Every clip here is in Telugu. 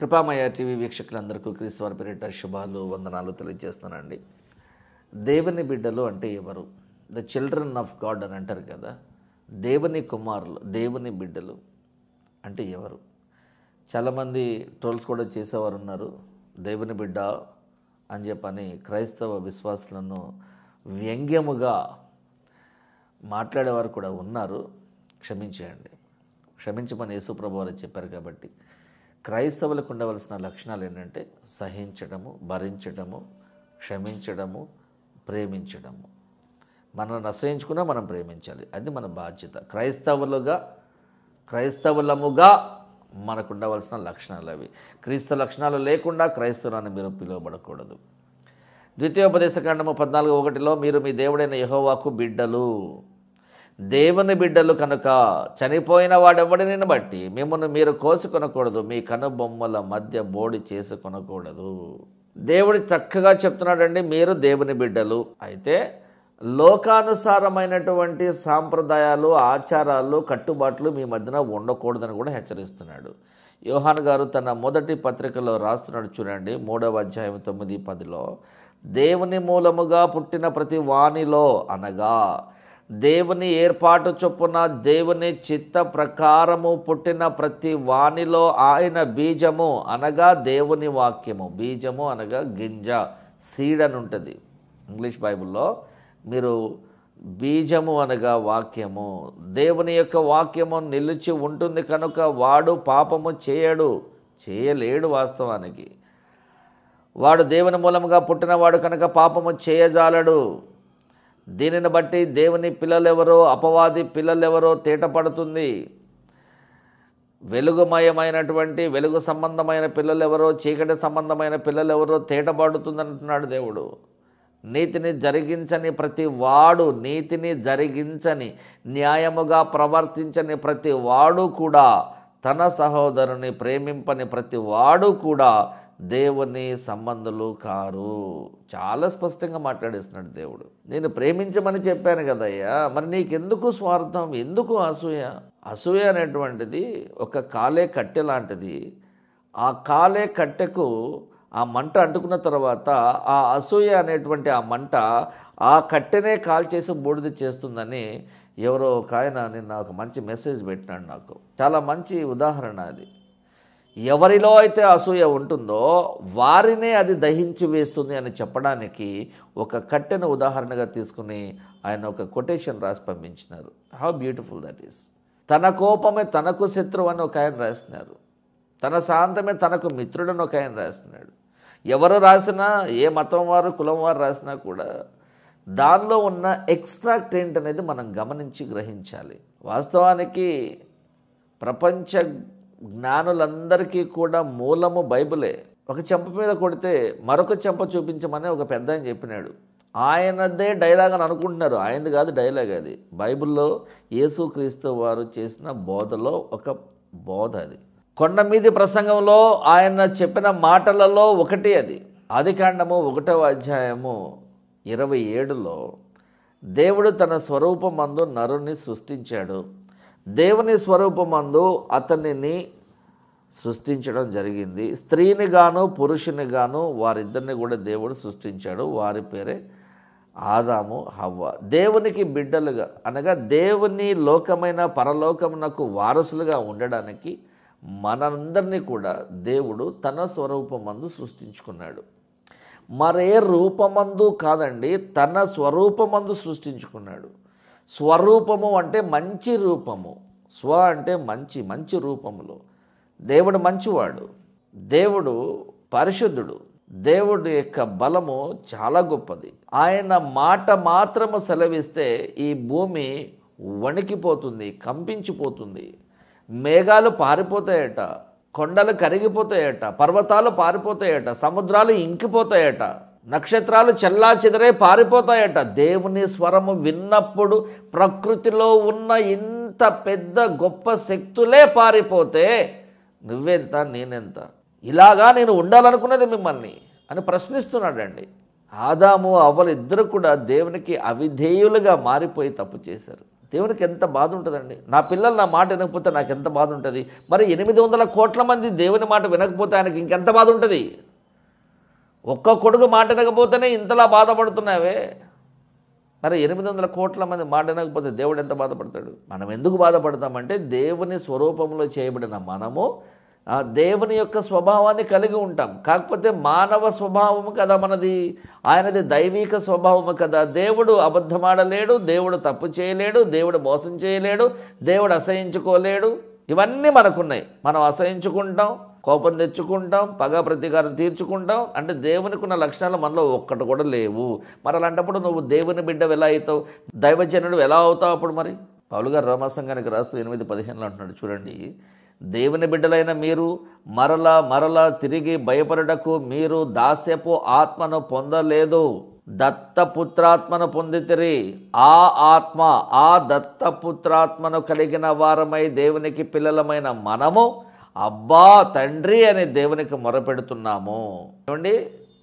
కృపామయ టీవీ వీక్షకులందరికీ క్రీస్తువారి పేరిట శుభాలు వందనాలు తెలియజేస్తున్నానండి. దేవుని బిడ్డలు అంటే ఎవరు? ద చిల్డ్రన్ ఆఫ్ గాడ్ అని అంటారు కదా. దేవుని కుమారులు, దేవుని బిడ్డలు అంటే ఎవరు? చాలామంది ట్రోల్స్ కూడా చేసేవారు ఉన్నారు. దేవుని బిడ్డ అని చెప్పని క్రైస్తవ విశ్వాసులను వ్యంగ్యముగా మాట్లాడేవారు కూడా ఉన్నారు. క్షమించేయండి, క్షమించమని యేసుప్రభు వారు చెప్పారు. కాబట్టి క్రైస్తవులకు ఉండవలసిన లక్షణాలు ఏంటంటే సహించడము, భరించడము, క్షమించడము, ప్రేమించడము. మనల్ని అసహించుకున్నా మనం ప్రేమించాలి, అది మన బాధ్యత. క్రైస్తవులముగా మనకు ఉండవలసిన లక్షణాలు అవి. క్రీస్తు లక్షణాలు లేకుండా క్రైస్తవులని మీరు పిలువబడకూడదు. ద్వితీయోపదేశకాండము 14:1 మీరు మీ దేవుడైన యెహోవాకు బిడ్డలు, దేవుని బిడ్డలు కనుక చనిపోయిన వాడెవడిని బట్టి మిమ్మల్ని మీరు కోసుకొనకూడదు, మీ కనుబొమ్మల మధ్య బోడి చేసుకొనకూడదు. దేవుడు చక్కగా చెప్తున్నాడండి, మీరు దేవుని బిడ్డలు. అయితే లోకానుసారమైనటువంటి సాంప్రదాయాలు, ఆచారాలు, కట్టుబాట్లు మీ మధ్యన ఉండకూడదని కూడా హెచ్చరిస్తున్నాడు. యోహాను గారు తన మొదటి పత్రికలో రాస్తున్నాడు చూడండి, 3వ అధ్యాయం 9-10లో, దేవుని మూలముగా పుట్టిన ప్రతి వానిలో అనగా దేవుని ఏర్పాటు చొప్పున దేవుని చిత్త ప్రకారము పుట్టిన ప్రతి వానిలో ఆయన బీజము అనగా దేవుని వాక్యము. బీజము అనగా గింజ, సీడ్ అని ఉంటుంది ఇంగ్లీష్ బైబిల్లో. మీరు బీజము అనగా వాక్యము, దేవుని యొక్క వాక్యము నిలిచి ఉంటుంది కనుక వాడు పాపము చేయలేడు. వాస్తవానికి వాడు దేవుని మూలముగా పుట్టినవాడు కనుక పాపము చేయజాలడు. దీనిని బట్టి దేవుని పిల్లలెవరో అపవాది పిల్లలెవరో తేటపడుతుంది. వెలుగుమయమైనటువంటి వెలుగు సంబంధమైన పిల్లలెవరో, చీకటి సంబంధమైన పిల్లలెవరో తేటపడుతుంది అంటున్నాడు దేవుడు. నీతిని జరిగించని ప్రతి వాడు, నీతిని జరిగించని, న్యాయముగా ప్రవర్తించని ప్రతి వాడు కూడా, తన సహోదరుని ప్రేమింపని ప్రతి వాడు కూడా దేవుని సంబంధులు కారు. చాలా స్పష్టంగా మాట్లాడేస్తున్నాడు దేవుడు. నేను ప్రేమించమని చెప్పాను కదయ్యా, మరి నీకెందుకు స్వార్థం, ఎందుకు అసూయ? అసూయ అనేటువంటిది ఒక కాలే కట్టె లాంటిది. ఆ కాలే కట్టెకు ఆ మంట అంటుకున్న తర్వాత ఆ అసూయ అనేటువంటి ఆ మంట ఆ కట్టెనే కాల్చేసి బూడిద చేస్తుందని ఎవరో ఒక ఆయన నిన్న ఒక మంచి మెసేజ్ పెట్టినాడు నాకు. చాలా మంచి ఉదాహరణ అది. ఎవరిలో అయితే అసూయ ఉంటుందో వారినే అది దహించి వేస్తుంది అని చెప్పడానికి ఒక కట్టెను ఉదాహరణగా తీసుకుని ఆయన ఒక కొటేషన్ రాసి పంపించినారు. How beautiful that is. తన కోపమే తనకు శత్రువు అని ఒక ఆయన రాసినారు. తన శాంతమే తనకు మిత్రుడని ఒక ఆయన రాసినాడు. ఎవరు రాసినా, ఏ మతం వారు, కులం వారు రాసినా కూడా దానిలో ఉన్న ఎక్స్ట్రాక్ట్ ఏంటనేది మనం గమనించి గ్రహించాలి. వాస్తవానికి ప్రపంచ జ్ఞానులందరికీ కూడా మూలము బైబిలే. ఒక చెంప మీద కొడితే మరొక చెంప చూపించమని ఒక పెద్ద ఆయన చెప్పినాడు. ఆయనదే డైలాగ్ అని అనుకుంటున్నారు, ఆయనది కాదు డైలాగ్ అది. బైబిల్లో యేసుక్రీస్తు వారు చేసిన బోధలో ఒక బోధ అది. కొండ మీది ప్రసంగంలో ఆయన చెప్పిన మాటలలో ఒకటి అది. ఆదికాండము 1వ అధ్యాయము 27లో దేవుడు తన స్వరూపమందు నరుని సృష్టించాడు. దేవుని స్వరూపమందు అతనిని సృష్టించడం జరిగింది. స్త్రీని గాను పురుషుని గాను వారిద్దరిని కూడా దేవుడు సృష్టించాడు. వారి పేరే ఆదాము, హవ్వ. దేవునికి బిడ్డలుగా అనగా దేవుని లోకమైన పరలోకమునకు వారసులుగా ఉండడానికి మనందరినీ కూడా దేవుడు తన స్వరూపమందు సృష్టించుకున్నాడు. మరే రూపమందు కాదండి, తన స్వరూపమందు సృష్టించుకున్నాడు. స్వరూపము అంటే మంచి రూపము, స్వ అంటే మంచి రూపములో. దేవుడు మంచివాడు, దేవుడు పరిశుద్ధుడు, దేవుడి యొక్క బలము చాలా గొప్పది. ఆయన మాట మాత్రము సెలవిస్తే ఈ భూమి వణికిపోతుంది, కంపించిపోతుంది. మేఘాలు పారిపోతాయట, కొండలు కరిగిపోతాయట, పర్వతాలు పారిపోతాయట, సముద్రాలు ఇంకిపోతాయట, నక్షత్రాలు చెల్లా చెదరే పారిపోతాయట. దేవుని స్వరము విన్నప్పుడు ప్రకృతిలో ఉన్న ఇంత పెద్ద గొప్ప శక్తులే పారిపోతే నువ్వెంత, నేనెంత? ఇలాగా నేను ఉండాలనుకున్నది మిమ్మల్ని అని ప్రశ్నిస్తున్నాడండి. ఆదాము, అవ్వలు ఇద్దరు కూడా దేవునికి అవిధేయులుగా మారిపోయి తప్పు చేశారు. దేవునికి ఎంత బాధ ఉంటుందండి. నా పిల్లలు నా మాట వినకపోతే నాకు ఎంత బాధ ఉంటుంది. మరి 800 కోట్ల మంది దేవుని మాట వినకపోతే ఆయనకి ఇంకెంత బాధ ఉంటుంది. ఒక్క కొడుకు మాట వినకపోతేనే ఇంతలా బాధపడుతున్నావే, మరి 800 కోట్ల మంది మాట వినకపోతే దేవుడు ఎంత బాధపడతాడు. మనం ఎందుకు బాధపడతామంటే దేవుని స్వరూపంలో చేయబడిన మనము దేవుని యొక్క స్వభావాన్ని కలిగి ఉంటాం. కాకపోతే మానవ స్వభావము కదా మనది, ఆయనది దైవిక స్వభావము కదా. దేవుడు అబద్ధమాడలేడు, దేవుడు తప్పు చేయలేడు, దేవుడు మోసం చేయలేడు, దేవుడు అసహించుకోలేడు. ఇవన్నీ మనకున్నాయి. మనం అసహించుకుంటాం, కోపం తెచ్చుకుంటాం, పగ ప్రతీకారం తీర్చుకుంటాం. అంటే దేవునికి ఉన్న లక్షణాలు మనలో ఒక్కటి కూడా లేవు. మరి అలాంటప్పుడు నువ్వు దేవుని బిడ్డవు ఎలా అవుతావు, దైవజనుడు ఎలా అవుతావు అప్పుడు? మరి పౌలు గారు రోమాసంఘానికి రాస్తూ 8:15 అంటున్నాడు చూడండి, దేవుని బిడ్డలైన మీరు మరలా తిరిగి భయపడుటకు మీరు దాస్యపు ఆత్మను పొందలేదు, దత్తపుత్రాత్మను పొందితిరి. ఆ దత్తపుత్రాత్మను కలిగిన వారమై దేవునికి పిల్లలమైన మనము అబ్బా తండ్రి అని దేవునికి మొరపెడుతున్నాము. ఏమండి,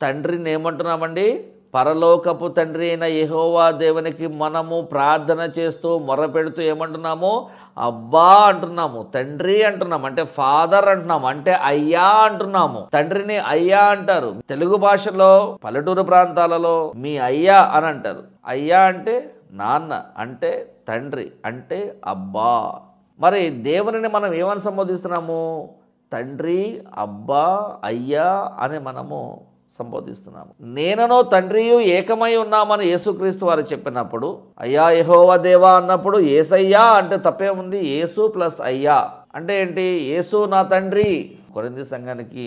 తండ్రిని ఏమంటున్నామండి? పరలోకపు తండ్రి అయిన యెహోవా దేవునికి మనము ప్రార్థన చేస్తూ మొరపెడుతూ ఏమంటున్నాము? అబ్బా అంటున్నాము, తండ్రి అంటున్నాము, అంటే ఫాదర్ అంటున్నాము, అంటే అయ్యా అంటున్నాము. తండ్రిని అయ్యా అంటారు. తెలుగు భాషలో పల్లెటూరు ప్రాంతాలలో మీ అయ్యా అని అంటారు. అయ్యా అంటే నాన్న, అంటే తండ్రి, అంటే అబ్బా. మరి దేవుని మనం ఏమని సంబోధిస్తున్నాము? తండ్రి, అబ్బా, అయ్యా అని మనము సంబోధిస్తున్నాము. నేననో తండ్రియు ఏకమై ఉన్నామని యేసుక్రీస్తు వారు చెప్పినప్పుడు, అయ్యా యెహోవా దేవా అన్నప్పుడు యేసయ్యా అంటే తప్పే ఉంది. యేసు ప్లస్ అయ్యా అంటే ఏంటి? యేసు నా తండ్రి. కొరింథీ సంఘానికి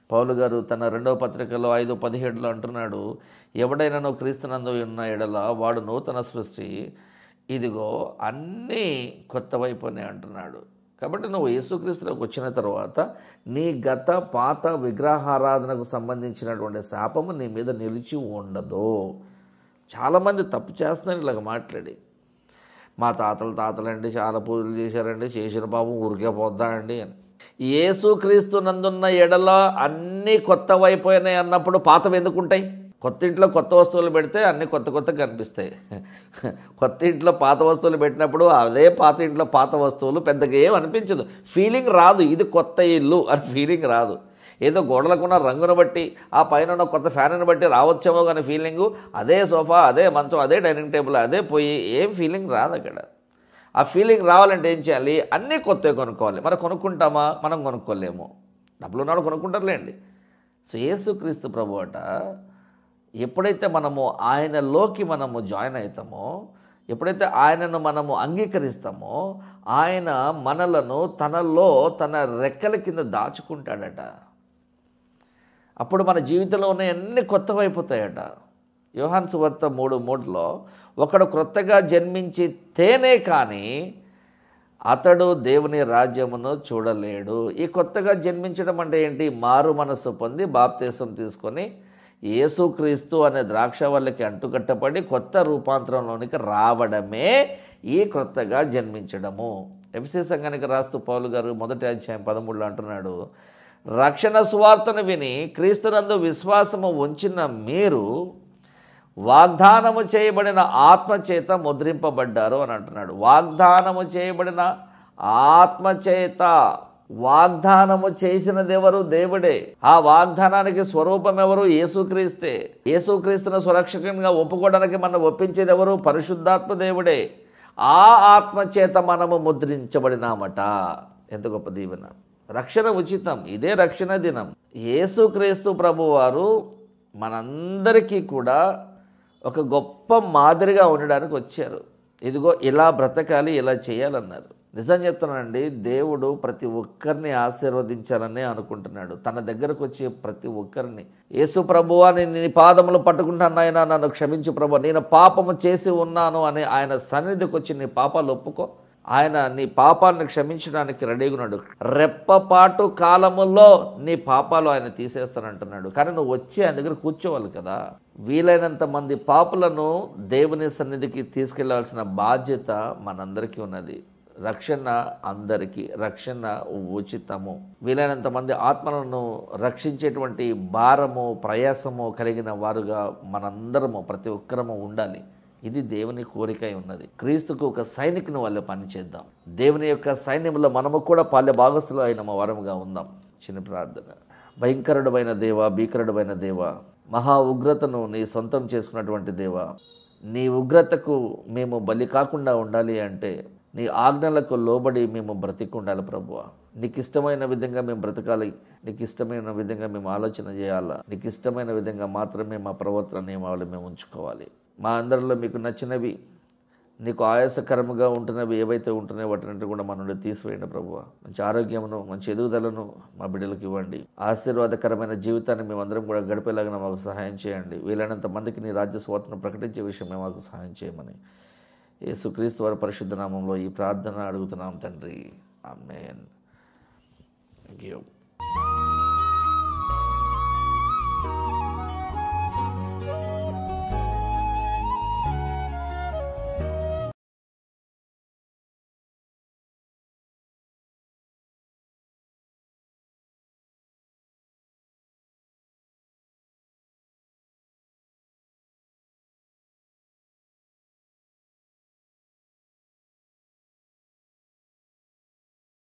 పౌలు గారు తన 2వ పత్రికలో 5:17 అంటున్నాడు, ఎవడైనా క్రీస్తునందు ఉన్న ఎడల వాడు నూతన సృష్టి, ఇదిగో అన్నీ కొత్తవైపోయినాయి అంటున్నాడు. కాబట్టి నువ్వు యేసుక్రీస్తులోకి వచ్చిన తర్వాత నీ గత పాత విగ్రహారాధనకు సంబంధించినటువంటి శాపము నీ మీద నిలిచి ఉండదు. చాలామంది తప్పు చేస్తున్నారు ఇలాగ మాట్లాడి, మా తాతలండి చాలా పూజలు చేశారండి, చేసిన పాపం ఊరికే పోద్దా అండి అని. యేసుక్రీస్తు నందున్న ఎడల అన్నీ కొత్తవైపోయినాయి అన్నప్పుడు పాతవి ఎందుకుంటాయి? కొత్త ఇంట్లో కొత్త వస్తువులు పెడితే అన్నీ కొత్తగా కనిపిస్తాయి. కొత్త ఇంట్లో పాత వస్తువులు పెట్టినప్పుడు అదే పాత ఇంట్లో పాత వస్తువులు పెద్దగా ఏం అనిపించదు, ఫీలింగ్ రాదు. ఇది కొత్త ఇల్లు అని ఫీలింగ్ రాదు. ఏదో గోడలకున్న రంగును బట్టి, ఆ పైన ఉన్న కొత్త ఫ్యాన్ని బట్టి రావచ్చేమో కానీ ఫీలింగు అదే సోఫా, అదే మంచం, అదే డైనింగ్ టేబుల్, అదే పొయ్యి, ఏం ఫీలింగ్ రాదు అక్కడ. ఆ ఫీలింగ్ రావాలంటే ఏం చేయాలి? అన్నీ కొత్తవి కొనుక్కోవాలి. మనం కొనుక్కుంటామా? మనం కొనుక్కోలేము. డబ్బులు ఉన్నాడు కొనుక్కుంటారులేండి. సో యేసుక్రీస్తు ప్రభు అట ఎప్పుడైతే మనము ఆయనలోకి మనము జాయిన్ అవుతామో, ఎప్పుడైతే ఆయనను మనము అంగీకరిస్తామో, ఆయన మనలను తనలో తన రెక్కల కింద దాచుకుంటాడట. అప్పుడు మన జీవితంలో ఉన్న అన్ని కొత్తవైపోతాయట. యోహాను సువార్త 3:3లో ఒకడు క్రొత్తగా జన్మించితేనే కానీ అతడు దేవుని రాజ్యమును చూడలేడు. ఈ కొత్తగా జన్మించడం అంటే ఏంటి? మారు మనస్సు పొంది బాప్తీసం తీసుకొని యేసుక్రీస్తు అనే ద్రాక్షవల్లికి అంటుకట్టబడి కొత్త రూపాంతరంలోనికి రావడమే ఈ కొత్తగా జన్మించడము. ఎఫెసీ సంఘానికి రాస్తూ పౌలు గారు 1వ అధ్యాయం 13 అంటున్నాడు, రక్షణ సువార్తను విని క్రీస్తునందు విశ్వాసము ఉంచిన మీరు వాగ్దానము చేయబడిన ఆత్మచేత ముద్రింపబడ్డారు అని అంటున్నాడు. వాగ్దానము చేయబడిన ఆత్మచేత. వాగ్దానము చేసినది ఎవరు? దేవుడే. ఆ వాగ్దానానికి స్వరూపం ఎవరు? యేసుక్రీస్తే. యేసుక్రీస్తును సురక్షకంగా ఒప్పుకోవడానికి మనం ఒప్పించేది ఎవరు? పరిశుద్ధాత్మ దేవుడే. ఆ ఆత్మచేత మనము ముద్రించబడినామట. ఎంత గొప్ప దీవెన! రక్షణ ఉచితం. ఇదే రక్షణ దినం. యేసుక్రీస్తు ప్రభువారు మనందరికీ కూడా ఒక గొప్ప మాదిరిగా ఉండడానికి వచ్చారు. ఇదిగో ఇలా బ్రతకాలి, ఇలా చేయాలన్నారు. నిజం చెప్తున్నానండి, దేవుడు ప్రతి ఒక్కరిని ఆశీర్వదించాలనే అనుకుంటున్నాడు. తన దగ్గరకు వచ్చే ప్రతి ఒక్కరిని, యేసు ప్రభువా నేను నీ పాదములు పట్టుకుంటాను నాయనా, నన్ను క్షమించు ప్రభువా, నేను పాపము చేసి ఉన్నాను అని ఆయన సన్నిధికి వచ్చి నీ పాపాలు ఒప్పుకో. ఆయన నీ పాపాలను క్షమించడానికి రెడీగా ఉన్నాడు. రెప్పపాటు కాలములో నీ పాపాలు ఆయన తీసేస్తానంటున్నాడు. కానీ నువ్వు వచ్చి ఆయన దగ్గర కూర్చోవాలి కదా. వీలైనంత మంది పాపులను దేవుని సన్నిధికి తీసుకెళ్లాల్సిన బాధ్యత మనందరికీ ఉన్నది. రక్షణ అందరికీ, రక్షణ ఉచితము. వీలైనంత మంది ఆత్మలను రక్షించేటువంటి భారము, ప్రయాసము కలిగిన వారుగా మనందరము, ప్రతి ఒక్కరము ఉండాలి. ఇది దేవుని కోరిక అయి ఉన్నది. క్రీస్తుకు ఒక సైనికుని వల్ల పనిచేద్దాం. దేవుని యొక్క సైన్యంలో మనము కూడా పాల్య భాగస్థులు అయిన వరముగా ఉందాం. చిన్న ప్రార్థన. భయంకరుడమైన దేవ, భీకరుడమైన దేవ, మహా ఉగ్రతను నీ సొంతం చేసుకున్నటువంటి దేవ, నీ ఉగ్రతకు మేము బలి కాకుండా ఉండాలి అంటే నీ ఆజ్ఞలకు లోబడి మేము బ్రతికుండాలి ప్రభువా. నీకు ఇష్టమైన విధంగా మేము బ్రతకాలి. నీకు ఇష్టమైన విధంగా మేము ఆలోచన చేయాలా. నీకు ఇష్టమైన విధంగా మాత్రమే మా ప్రవర్తన నియమాలు మేము ఉంచుకోవాలి. మా అందరిలో మీకు నచ్చినవి, నీకు ఆయాసకరముగా ఉంటున్నవి ఏవైతే ఉంటున్నాయో వాటిని కూడా మన నుండి తీసివేయండి ప్రభువా. మంచి ఆరోగ్యమును, మంచి ఎదుగుదలను మా బిడ్డలకు ఇవ్వండి. ఆశీర్వాదకరమైన జీవితాన్ని మేమందరం కూడా గడిపేలాగా మాకు సహాయం చేయండి. వీలైనంత మందికి నీ రాజ్య స్వార్థను ప్రకటించే విషయమే మాకు సహాయం చేయమని యేసుక్రీస్తు వారి పరిశుద్ధ నామంలో ఈ ప్రార్థన అడుగుతున్నాం తండ్రి. ఆమేన్. థాంక్యూ.